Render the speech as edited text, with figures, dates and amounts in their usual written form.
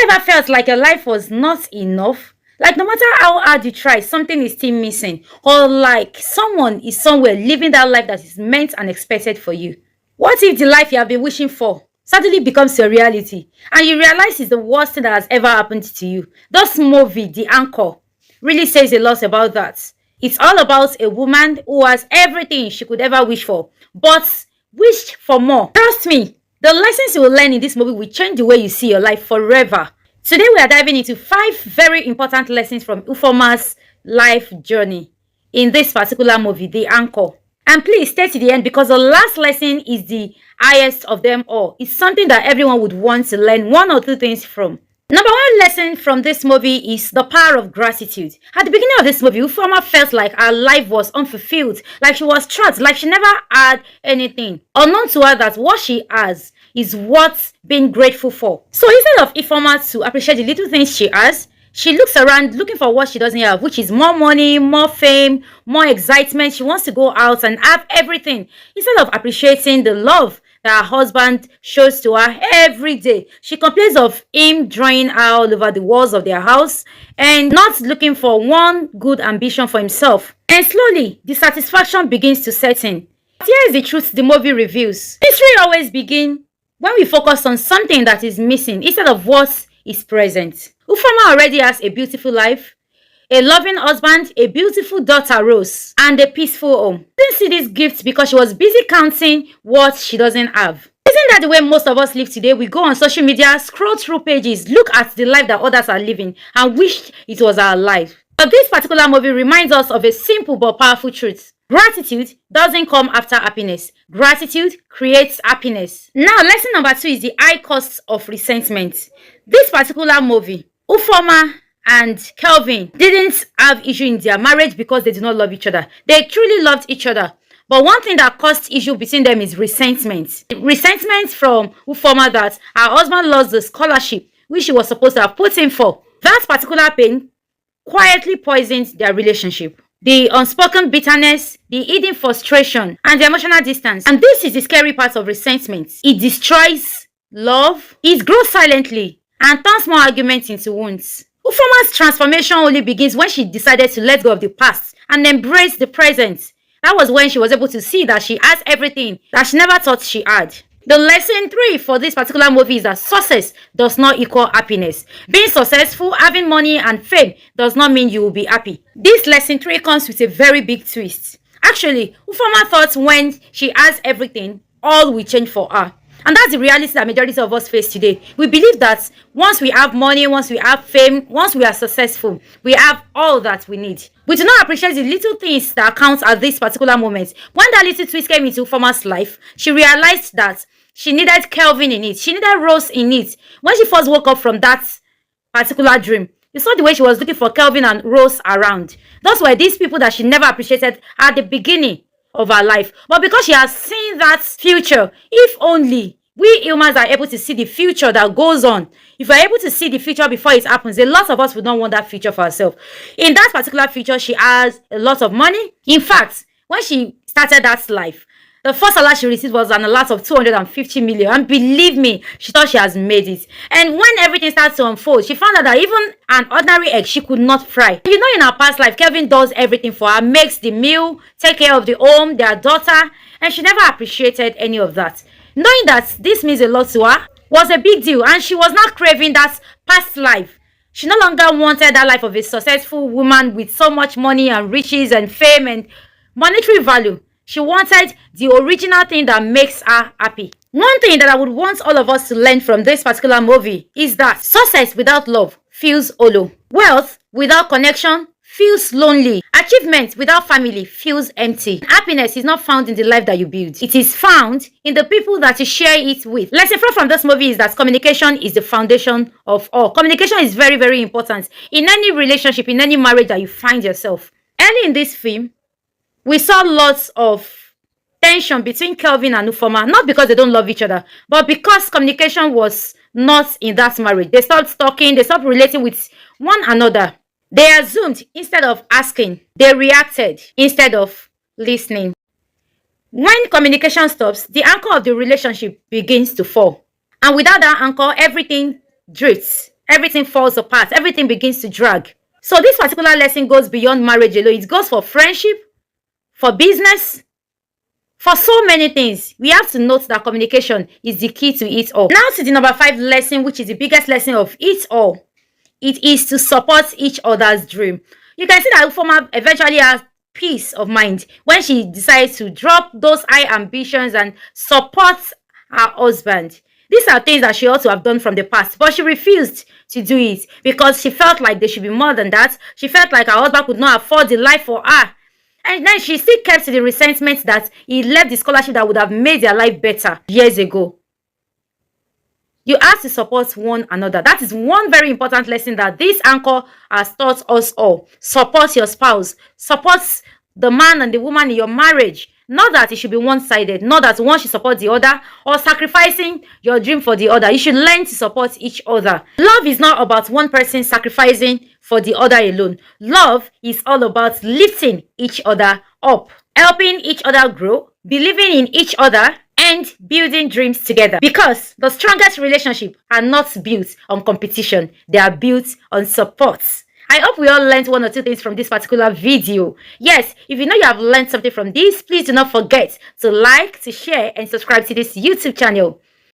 ever felt like your life was not enough? Like no matter how hard you try, something is still missing. Or like someone is somewhere living that life that is meant and expected for you. What if the life you have been wishing for suddenly becomes your reality and you realize it's the worst thing that has ever happened to you? This movie, The Anchor, really says a lot about that. It's all about a woman who has everything she could ever wish for, but wished for more. Trust me, the lessons you will learn in this movie will change the way you see your life forever. Today we are diving into 5 very important lessons from Ufoma's life journey in this particular movie, The Anchor. And please stay to the end because the last lesson is the highest of them all. It's something that everyone would want to learn 1 or 2 things from. Number 1 lesson from this movie is the power of gratitude. At the beginning of this movie, Ufoma felt like her life was unfulfilled, like she was trapped, like she never had anything. Unknown to her that what she has is worth being grateful for. So instead of Ufoma to appreciate the little things she has, she looks around looking for what she doesn't have, which is more money, more fame, more excitement. She wants to go out and have everything instead of appreciating the love that her husband shows to her every day. She complains of him drawing her all over the walls of their house and not looking for one good ambition for himself. And slowly, dissatisfaction begins to set in. But here is the truth the movie reveals. History always begins when we focus on something that is missing instead of what is present. Ufoma already has a beautiful life, a loving husband, a beautiful daughter Rose, and a peaceful home. She didn't see these gifts because she was busy counting what she doesn't have. Isn't that the way most of us live today? We go on social media, scroll through pages, look at the life that others are living, and wish it was our life. But this particular movie reminds us of a simple but powerful truth. Gratitude doesn't come after happiness. Gratitude creates happiness. Now, lesson number 2 is the high cost of resentment. This particular movie, Ufoma and Kelvin didn't have issue in their marriage because they did not love each other. They truly loved each other. But one thing that caused issue between them is resentment. Resentment from Ufoma that her husband lost the scholarship which she was supposed to have put in for. That particular pain quietly poisoned their relationship. The unspoken bitterness, the hidden frustration, and the emotional distance. And this is the scary part of resentment. It destroys love, it grows silently, and turns more arguments into wounds. Ufoma's transformation only begins when she decided to let go of the past and embrace the present. That was when she was able to see that she has everything that she never thought she had. The lesson 3 for this particular movie is that success does not equal happiness. Being successful, having money and fame does not mean you will be happy. This lesson 3 comes with a very big twist. Actually, Ufoma thought when she has everything, all will change for her. And that's the reality that majority of us face today. We believe that once we have money, once we have fame, once we are successful, we have all that we need. We do not appreciate the little things that count at this particular moment. When that little twist came into Ufoma's life, she realized that she needed Kelvin in it. She needed Rose in it. When she first woke up from that particular dream, you saw the way she was looking for Kelvin and Rose around. Those were these people that she never appreciated at the beginning of her life. But because she has seen that future, if only we humans are able to see the future that goes on, if we're able to see the future before it happens, a lot of us would not want that future for ourselves. In that particular future, she has a lot of money. In fact, when she started that life, the first alert she received was an alert of 250 million. And believe me, she thought she has made it. And when everything starts to unfold, she found out that even an ordinary egg she could not fry. You know, in her past life, Kevin does everything for her, makes the meal, take care of the home, their daughter, and she never appreciated any of that. Knowing that this means a lot to her was a big deal, and she was not craving that past life. She no longer wanted that life of a successful woman with so much money and riches and fame and monetary value. She wanted the original thing that makes her happy. One thing that I would want all of us to learn from this particular movie is that success without love feels hollow. Wealth without connection feels lonely. Achievement without family feels empty. Happiness is not found in the life that you build. It is found in the people that you share it with. Lesson 4 from this movie is that communication is the foundation of all. Communication is very, very important in any relationship, in any marriage that you find yourself. Early in this film, we saw lots of tension between Kelvin and Ufoma, not because they don't love each other, but because communication was not in that marriage. They stopped talking, they stopped relating with one another. They assumed instead of asking. They reacted instead of listening. When communication stops, the anchor of the relationship begins to fall. And without that anchor, everything drifts. everything falls apart, everything begins to drag. So this particular lesson goes beyond marriage alone. It goes for friendship, for business, for so many things. We have to note that communication is the key to it all. Now to the number 5 lesson, which is the biggest lesson of it all. It is to support each other's dream. You can see that Ufoma eventually has peace of mind when she decides to drop those high ambitions and support her husband. These are things that she ought to have done from the past, but she refused to do it because she felt like there should be more than that. She felt like her husband could not afford the life for her. And then she still kept the resentment that he left the scholarship that would have made their life better years ago. You have to support one another. That is one very important lesson that this anchor has taught us all. Support your spouse. Support the man and the woman in your marriage. Not that it should be one-sided. Not that one should support the other or sacrificing your dream for the other. You should learn to support each other. Love is not about one person sacrificing for the other alone. Love is all about lifting each other up, helping each other grow, believing in each other, and building dreams together. Because the strongest relationships are not built on competition. They are built on support. I hope we all learned one or two things from this particular video. Yes, if you know you have learned something from this, please do not forget to like, to share, and subscribe to this YouTube channel.